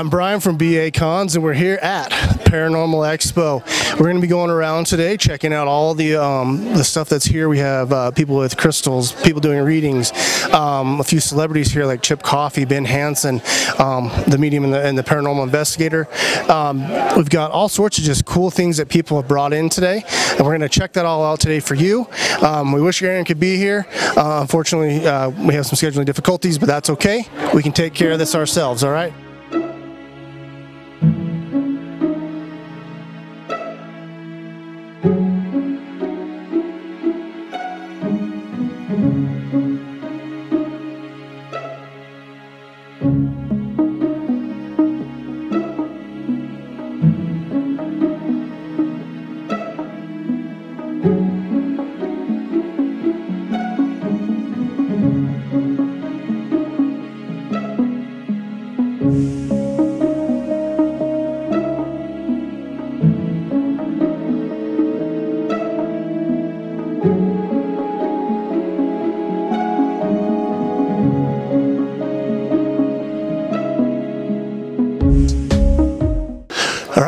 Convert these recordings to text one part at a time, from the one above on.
I'm Bryan from BA Cons, and we're here at Paranormal Expo. We're going to be going around today, checking out all the stuff that's here. We have people with crystals, people doing readings, a few celebrities here like Chip Coffey, Ben Hansen, the medium and the paranormal investigator. We've got all sorts of just cool things that people have brought in today, and we're going to check that all out today for you. We wish Aaron could be here. Unfortunately, we have some scheduling difficulties, but that's okay. We can take care of this ourselves, all right?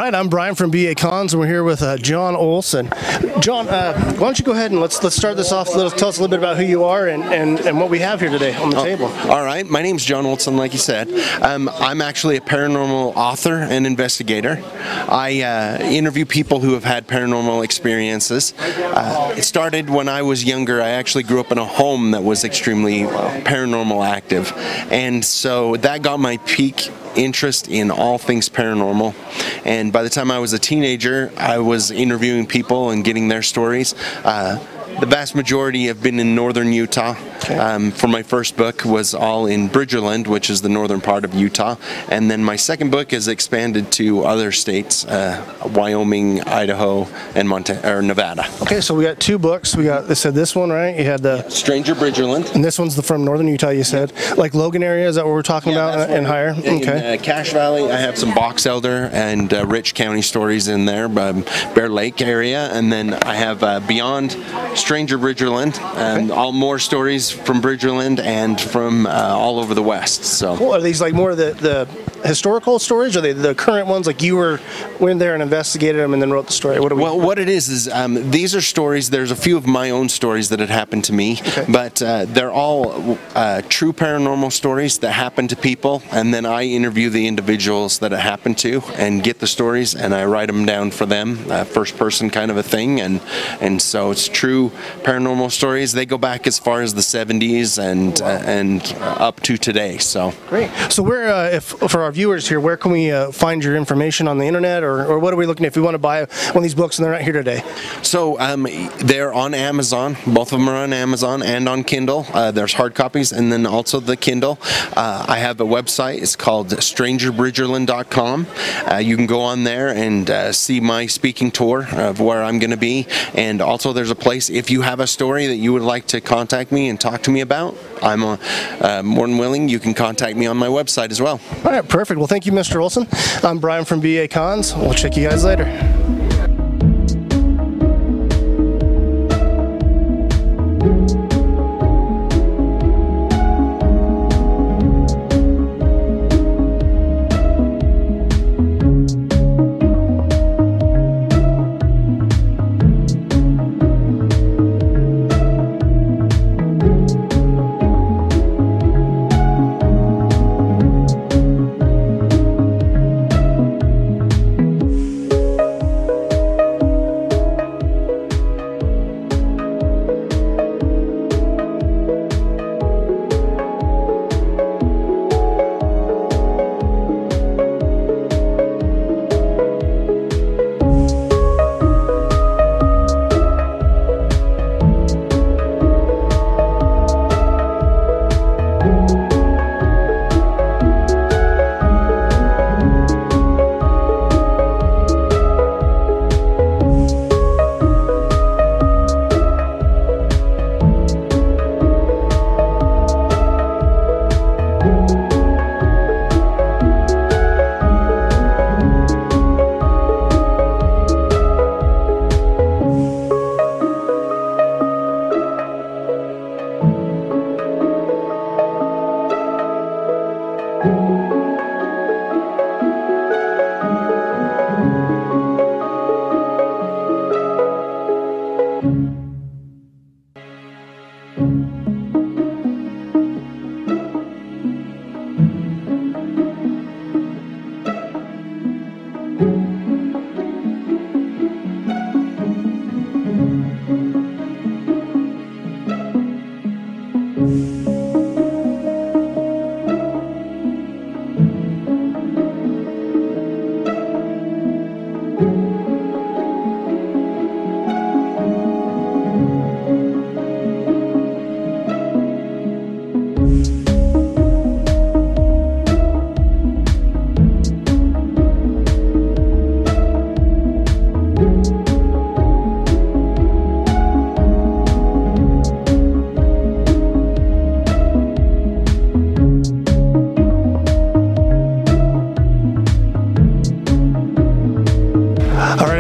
I'm Bryan from BA Cons, and we're here with John Olsen. John, why don't you go ahead and let's start this off. Tell us a little bit about who you are and what we have here today on the table. All right, my name's John Olsen, like you said. I'm actually a paranormal author and investigator. I interview people who have had paranormal experiences. It started when I was younger. I actually grew up in a home that was extremely paranormal active, and so that got my peak interest in all things paranormal. And by the time I was a teenager, I was interviewing people and getting their stories. The vast majority have been in northern Utah. For my first book was all in Bridgerland, which is the northern part of Utah. And then my second book has expanded to other states, Wyoming, Idaho, and Nevada. Okay, so we got two books. We got, this one, right? You had the Stranger Bridgerland. And this one's from northern Utah, you said. Like Logan area, is that what we're talking about and higher? Okay. In Cache Valley, I have some Box Elder and Rich County stories in there, Bear Lake area. And then I have Beyond Stranger Bridgerland, and all more stories from Bridgerland and from all over the West. So, cool. Are these like more of the historical stories, or are they the current ones? Like you went there and investigated them and then wrote the story. What it is these are stories. There's a few of my own stories that had happened to me, but they're all true paranormal stories that happen to people, and then I interview the individuals that it happened to and get the stories, and I write them down for them, first person kind of a thing, and so it's true paranormal stories. They go back as far as the 70s and up to today. So great. So where, for our viewers here, where can we find your information on the internet, or what are we looking at if we want to buy one of these books and they're not here today? So they're on Amazon. Both of them are on Amazon and on Kindle. There's hard copies and then also the Kindle. I have a website. It's called strangerbridgerland.com. You can go on there and see my speaking tour of where I'm going to be, and also there's a place if you have a story that you would like to contact me and talk to me about. I'm more than willing. You can contact me on my website as well. All right, perfect. Well, thank you, Mr. Olsen. I'm Bryan from BA Cons. We'll check you guys later.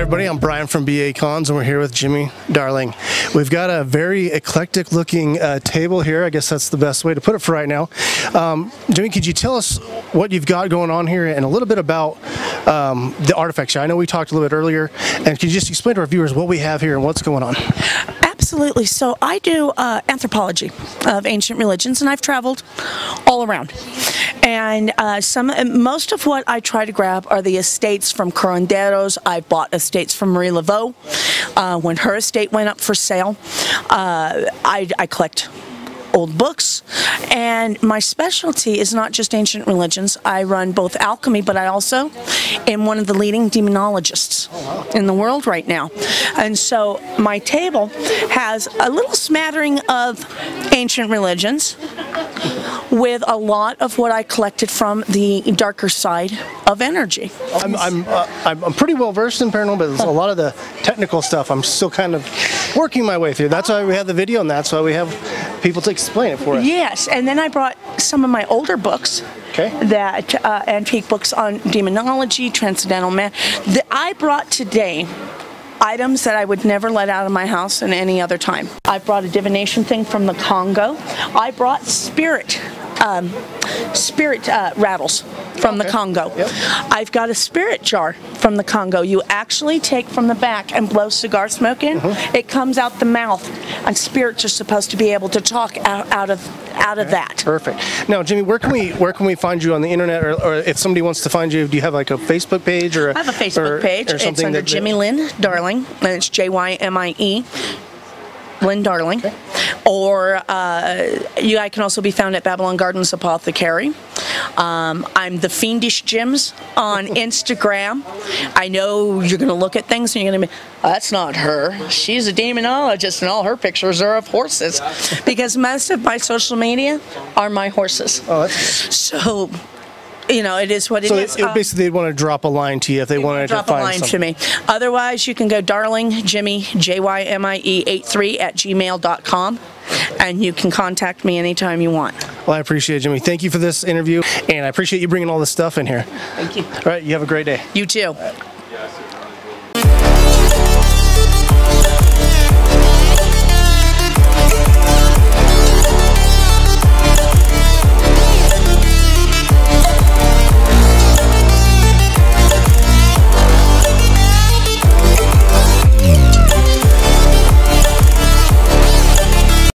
everybody, I'm Bryan from BA Cons, and we're here with Jymie Darling. We've got a very eclectic looking table here. I guess that's the best way to put it for right now. Jymie, could you tell us what you've got going on here and a little bit about the artifacts? I know we talked a little bit earlier, and could you just explain to our viewers what we have here and what's going on? Absolutely. So I do anthropology of ancient religions, and I've traveled all around. And most of what I try to grab are the estates from curanderos. I bought estates from Marie Laveau when her estate went up for sale. I collect old books, and my specialty is not just ancient religions. I run both alchemy, but I also am one of the leading demonologists in the world right now. And so my table has a little smattering of ancient religions with a lot of what I collected from the darker side of energy. I'm pretty well versed in paranormal, but there's a lot of the technical stuff I'm still kind of working my way through. That's why we have the video, and that's why we have people to explain it for us. Yes, and then I brought some of my older books. Okay. That antique books on demonology, transcendental man. I brought today items that I would never let out of my house in any other time. I brought a divination thing from the Congo. I brought spirit rattles from the Congo. Yep. I've got a spirit jar from the Congo. You actually take from the back and blow cigar smoke in. It comes out the mouth, and spirits are supposed to be able to talk out of that. Perfect. Now, Jymie, where can we find you on the internet, or if somebody wants to find you, do you have like a Facebook page or? I have a Facebook page. Or something it's under Jymie Lynn Darling, and it's Jymie Lynn Darling. Okay. Or I can also be found at Babylon Gardens Apothecary. I'm the Fiendish Gyms on Instagram. I know you're going to look at things and you're going to be, that's not her. She's a demonologist, and all her pictures are of horses. Because most of my social media are my horses. Oh, that's good. So, you know, it is what it is. So basically, they'd want to drop a line to you if they wanted to find drop a line something. to me. Otherwise, you can go Darling Jymie, Jymie83 at gmail.com, and you can contact me anytime you want. Well, I appreciate it, Jymie. Thank you for this interview, and I appreciate you bringing all this stuff in here. Thank you. All right, you have a great day. You too.